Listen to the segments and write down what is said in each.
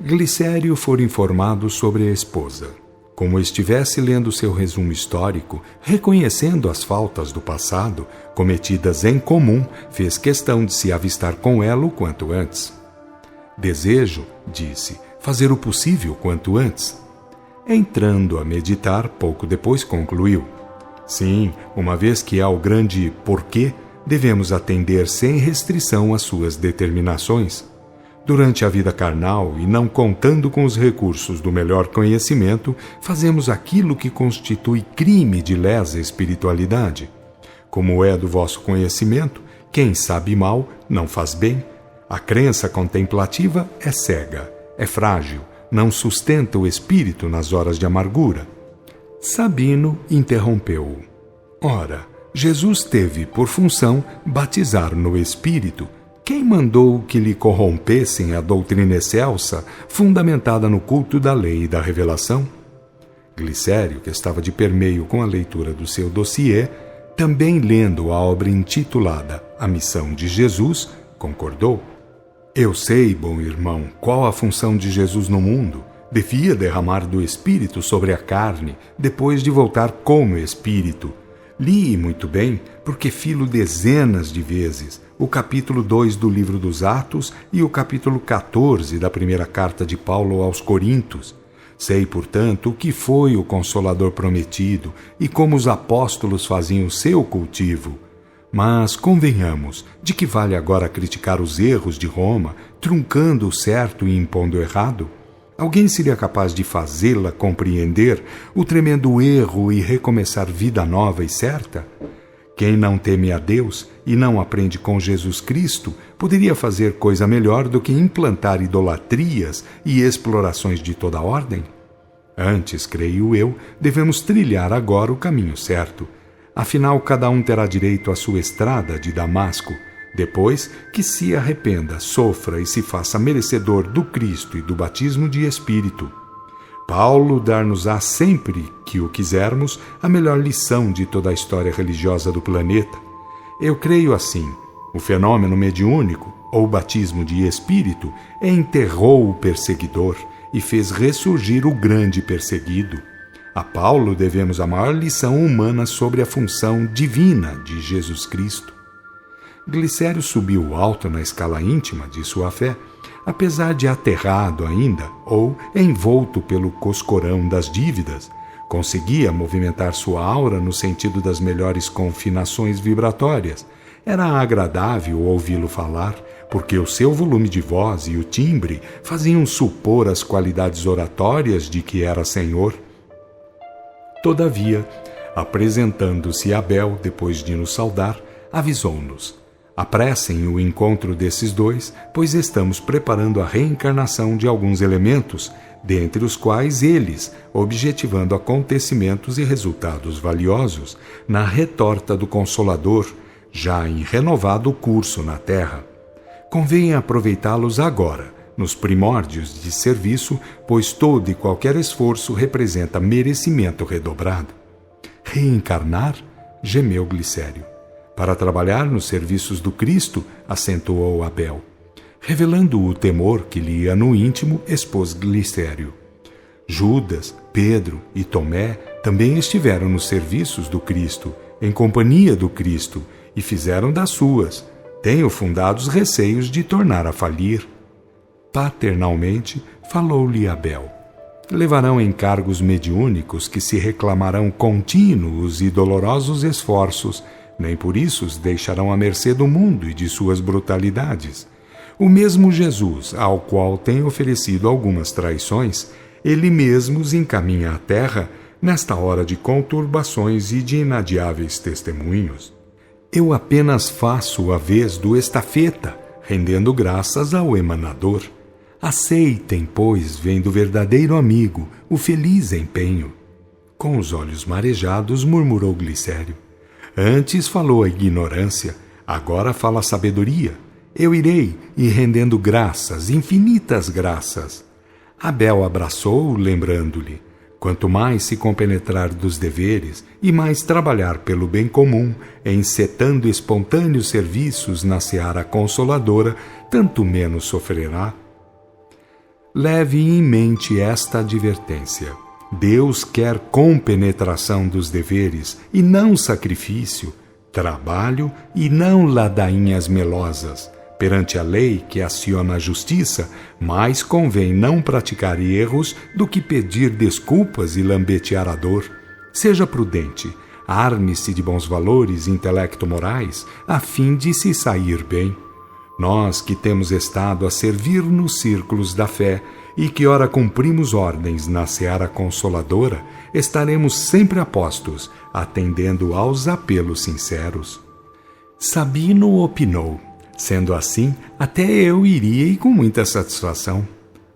Glicério fora informado sobre a esposa. Como estivesse lendo seu resumo histórico, reconhecendo as faltas do passado, cometidas em comum, fez questão de se avistar com ela o quanto antes. Desejo, disse, fazer o possível quanto antes. Entrando a meditar, pouco depois concluiu. Sim, uma vez que há o grande porquê, devemos atender sem restrição às suas determinações. Durante a vida carnal e não contando com os recursos do melhor conhecimento, fazemos aquilo que constitui crime de lesa espiritualidade. Como é do vosso conhecimento, quem sabe mal não faz bem. A crença contemplativa é cega, é frágil, não sustenta o espírito nas horas de amargura. Sabino interrompeu-o. Ora, Jesus teve por função batizar no espírito. Quem mandou que lhe corrompessem a doutrina excelsa, fundamentada no culto da lei e da revelação? Glicério, que estava de permeio com a leitura do seu dossiê, também lendo a obra intitulada A Missão de Jesus, concordou. Eu sei, bom irmão, qual a função de Jesus no mundo. Devia derramar do Espírito sobre a carne, depois de voltar como Espírito. Li muito bem, porque filo dezenas de vezes, o capítulo 2 do livro dos Atos e o capítulo 14 da primeira carta de Paulo aos Coríntios. Sei, portanto, o que foi o Consolador prometido e como os apóstolos faziam seu cultivo. Mas convenhamos, de que vale agora criticar os erros de Roma, truncando o certo e impondo o errado? Alguém seria capaz de fazê-la compreender o tremendo erro e recomeçar vida nova e certa? Quem não teme a Deus e não aprende com Jesus Cristo poderia fazer coisa melhor do que implantar idolatrias e explorações de toda ordem? Antes, creio eu, devemos trilhar agora o caminho certo. Afinal, cada um terá direito à sua estrada de Damasco, depois que se arrependa, sofra e se faça merecedor do Cristo e do batismo de Espírito. Paulo dar-nos-á sempre que o quisermos a melhor lição de toda a história religiosa do planeta. Eu creio assim, o fenômeno mediúnico, ou batismo de Espírito, enterrou o perseguidor e fez ressurgir o grande perseguido. A Paulo devemos a maior lição humana sobre a função divina de Jesus Cristo. Glicério subiu alto na escala íntima de sua fé, apesar de aterrado ainda ou envolto pelo coscorão das dívidas, conseguia movimentar sua aura no sentido das melhores confinações vibratórias. Era agradável ouvi-lo falar, porque o seu volume de voz e o timbre faziam supor as qualidades oratórias de que era senhor. Todavia, apresentando-se Abel depois de nos saudar, avisou-nos: apressem o encontro desses dois, pois estamos preparando a reencarnação de alguns elementos, dentre os quais eles, objetivando acontecimentos e resultados valiosos, na retorta do Consolador, já em renovado curso na Terra. Convém aproveitá-los agora, nos primórdios de serviço, pois todo e qualquer esforço representa merecimento redobrado. Reencarnar? Gemeu Glicério. Para trabalhar nos serviços do Cristo, acentuou Abel. Revelando o temor que lhe ia no íntimo, expôs Glicério. Judas, Pedro e Tomé também estiveram nos serviços do Cristo, em companhia do Cristo, e fizeram das suas. Tenho fundados receios de tornar a falir. Paternalmente, falou-lhe Abel. Levarão encargos mediúnicos que se reclamarão contínuos e dolorosos esforços, nem por isso os deixarão à mercê do mundo e de suas brutalidades. O mesmo Jesus, ao qual tem oferecido algumas traições, ele mesmo os encaminha à terra nesta hora de conturbações e de inadiáveis testemunhos. Eu apenas faço a vez do estafeta, rendendo graças ao emanador. Aceitem, pois, vem do verdadeiro amigo, o feliz empenho. Com os olhos marejados, murmurou Glicério. Antes falou a ignorância, agora fala a sabedoria. Eu irei, e rendendo graças, infinitas graças. Abel abraçou-o, lembrando-lhe: quanto mais se compenetrar dos deveres e mais trabalhar pelo bem comum, encetando espontâneos serviços na seara consoladora, tanto menos sofrerá. Leve em mente esta advertência. Deus quer compenetração dos deveres e não sacrifício, trabalho e não ladainhas melosas. Perante a lei que aciona a justiça, mais convém não praticar erros do que pedir desculpas e lambetear a dor. Seja prudente, arme-se de bons valores intelecto-morais, a fim de se sair bem. Nós que temos estado a servir nos círculos da fé e que ora cumprimos ordens na seara consoladora, estaremos sempre a postos, atendendo aos apelos sinceros. Sabino opinou. Sendo assim, até eu iria e com muita satisfação.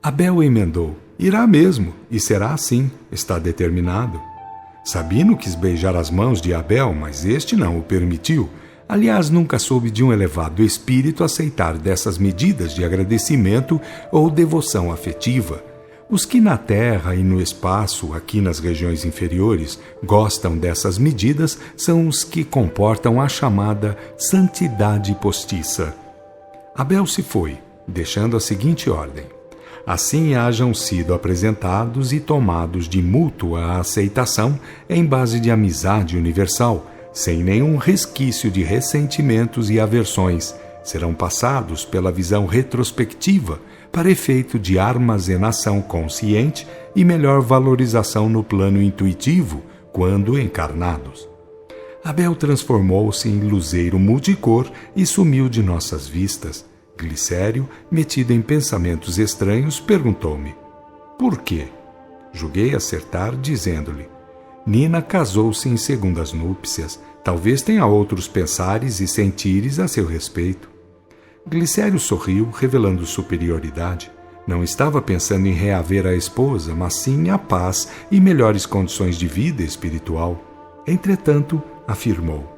Abel emendou. Irá mesmo, e será assim, está determinado. Sabino quis beijar as mãos de Abel, mas este não o permitiu. Aliás, nunca soube de um elevado espírito aceitar dessas medidas de agradecimento ou devoção afetiva. Os que na terra e no espaço, aqui nas regiões inferiores, gostam dessas medidas são os que comportam a chamada santidade postiça. Abel se foi, deixando a seguinte ordem. Assim hajam sido apresentados e tomados de mútua aceitação em base de amizade universal, sem nenhum resquício de ressentimentos e aversões, serão passados pela visão retrospectiva para efeito de armazenação consciente e melhor valorização no plano intuitivo quando encarnados. Abel transformou-se em luzeiro multicor e sumiu de nossas vistas. Glicério, metido em pensamentos estranhos, perguntou-me: por quê? Julguei acertar, dizendo-lhe: Nina casou-se em segundas núpcias. Talvez tenha outros pensares e sentires a seu respeito. Glicério sorriu, revelando superioridade. Não estava pensando em reaver a esposa, mas sim a paz e melhores condições de vida espiritual. Entretanto, afirmou: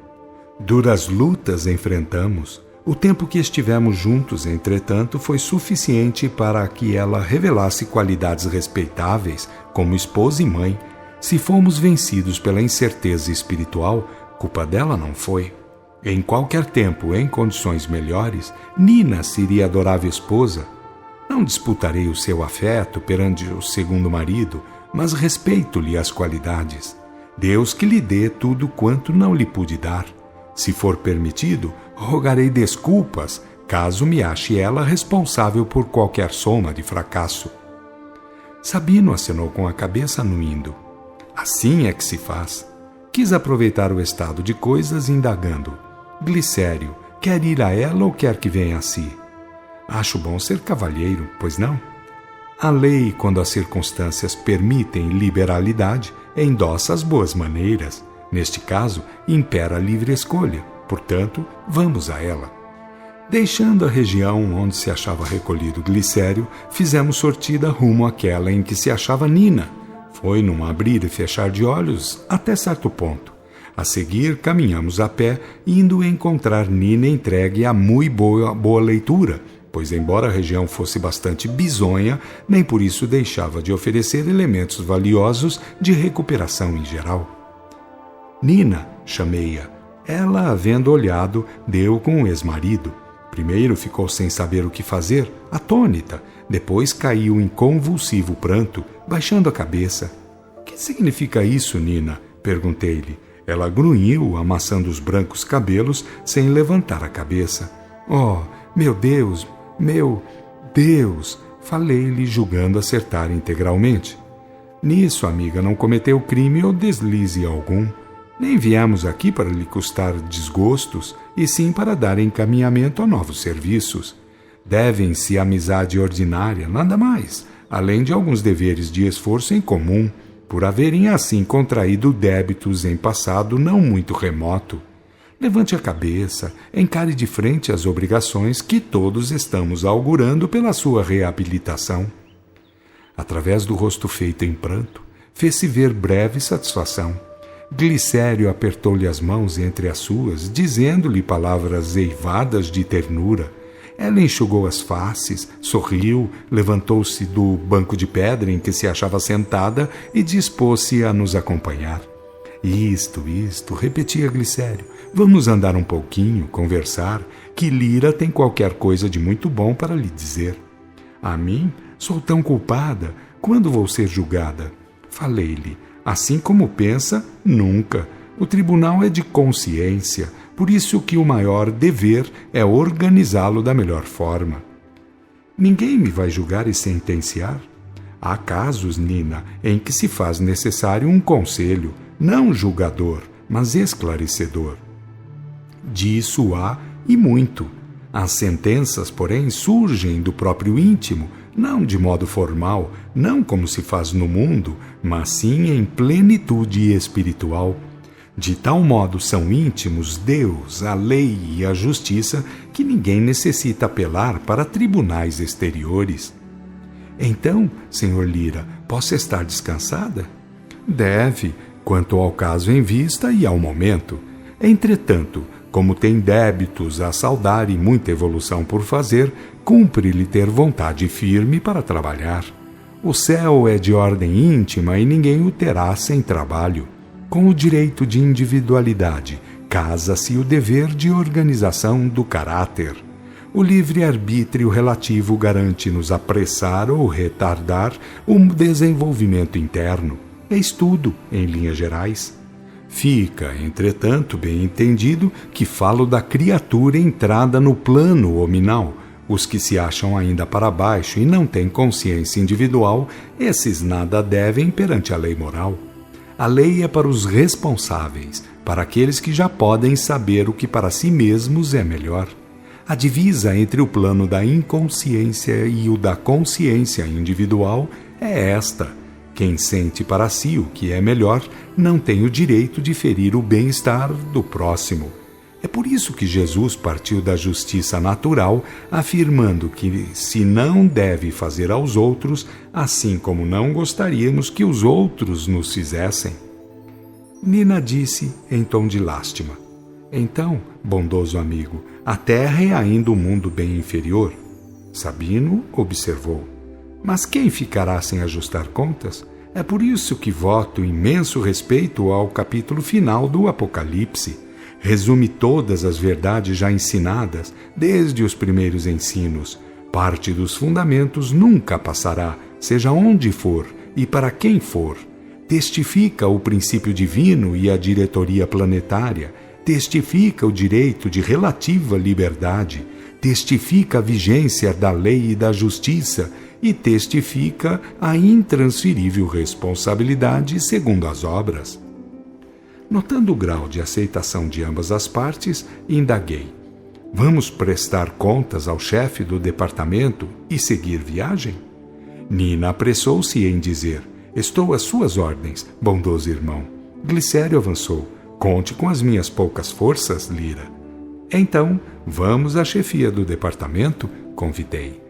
duras lutas enfrentamos. O tempo que estivemos juntos, entretanto, foi suficiente para que ela revelasse qualidades respeitáveis como esposa e mãe. Se fomos vencidos pela incerteza espiritual, culpa dela não foi. Em qualquer tempo, em condições melhores, Nina seria adorável esposa. Não disputarei o seu afeto perante o segundo marido, mas respeito-lhe as qualidades. Deus que lhe dê tudo quanto não lhe pude dar. Se for permitido, rogarei desculpas, caso me ache ela responsável por qualquer soma de fracasso. Sabino acenou com a cabeça anuindo. Assim é que se faz. Quis aproveitar o estado de coisas, indagando: Glicério, quer ir a ela ou quer que venha a si? Acho bom ser cavalheiro, pois não? A lei, quando as circunstâncias permitem liberalidade, endossa as boas maneiras. Neste caso, impera a livre escolha. Portanto, vamos a ela. Deixando a região onde se achava recolhido Glicério, fizemos sortida rumo àquela em que se achava Nina. Foi num abrir e fechar de olhos até certo ponto. A seguir, caminhamos a pé, indo encontrar Nina entregue a muito boa leitura, pois, embora a região fosse bastante bizonha, nem por isso deixava de oferecer elementos valiosos de recuperação em geral. Nina, chamei-a. Ela, havendo olhado, deu com o ex-marido. Primeiro ficou sem saber o que fazer, atônita. Depois caiu em convulsivo pranto, baixando a cabeça. — Que significa isso, Nina? Perguntei-lhe. Ela grunhiu, amassando os brancos cabelos, sem levantar a cabeça. — Oh, meu Deus! Meu Deus! Falei-lhe, julgando acertar integralmente. Nisso, amiga, não cometeu crime ou deslize algum. Nem viemos aqui para lhe custar desgostos, e sim para dar encaminhamento a novos serviços. Devem-se à amizade ordinária, nada mais, além de alguns deveres de esforço em comum, por haverem assim contraído débitos em passado não muito remoto. Levante a cabeça, encare de frente as obrigações que todos estamos augurando pela sua reabilitação. Através do rosto feito em pranto, fez-se ver breve satisfação. Glicério apertou-lhe as mãos entre as suas, dizendo-lhe palavras eivadas de ternura. Ela enxugou as faces, sorriu, levantou-se do banco de pedra em que se achava sentada e dispôs-se a nos acompanhar. Isto, repetia Glicério. Vamos andar um pouquinho, conversar, que Lira tem qualquer coisa de muito bom para lhe dizer. A mim, Sou tão culpada. Quando vou ser julgada? Falei-lhe: assim como pensa, nunca. O tribunal é de consciência, por isso que o maior dever é organizá-lo da melhor forma. Ninguém me vai julgar e sentenciar? Há casos, Nina, em que se faz necessário um conselho, não julgador, mas esclarecedor. Disso há e muito. As sentenças, porém, surgem do próprio íntimo, não de modo formal, não como se faz no mundo, mas sim em plenitude espiritual. De tal modo são íntimos Deus, a lei e a justiça que ninguém necessita apelar para tribunais exteriores. Então, Sr. Lira, posso estar descansada? Deve, quanto ao caso em vista e ao momento. Entretanto, como tem débitos a saldar e muita evolução por fazer, cumpre-lhe ter vontade firme para trabalhar. O céu é de ordem íntima e ninguém o terá sem trabalho. Com o direito de individualidade, casa-se o dever de organização do caráter. O livre-arbítrio relativo garante-nos apressar ou retardar o desenvolvimento interno. Eis tudo, em linhas gerais. Fica, entretanto, bem entendido que falo da criatura entrada no plano hominal. Os que se acham ainda para baixo e não têm consciência individual, esses nada devem perante a lei moral. A lei é para os responsáveis, para aqueles que já podem saber o que para si mesmos é melhor. A divisa entre o plano da inconsciência e o da consciência individual é esta: quem sente para si o que é melhor não tem o direito de ferir o bem-estar do próximo. É por isso que Jesus partiu da justiça natural, afirmando que se não deve fazer aos outros, assim como não gostaríamos que os outros nos fizessem. Nina disse em tom de lástima: então, bondoso amigo, a terra é ainda um mundo bem inferior. Sabino observou: mas quem ficará sem ajustar contas? É por isso que voto imenso respeito ao capítulo final do Apocalipse. Resume todas as verdades já ensinadas, desde os primeiros ensinos. Parte dos fundamentos nunca passará, seja onde for e para quem for. Testifica o princípio divino e a diretoria planetária. Testifica o direito de relativa liberdade. Testifica a vigência da lei e da justiça. E testifica a intransferível responsabilidade segundo as obras. Notando o grau de aceitação de ambas as partes, indaguei: vamos prestar contas ao chefe do departamento e seguir viagem? Nina apressou-se em dizer: estou às suas ordens, bondoso irmão. Glicério avançou: conte com as minhas poucas forças, Lira. Então, vamos à chefia do departamento? Convidei.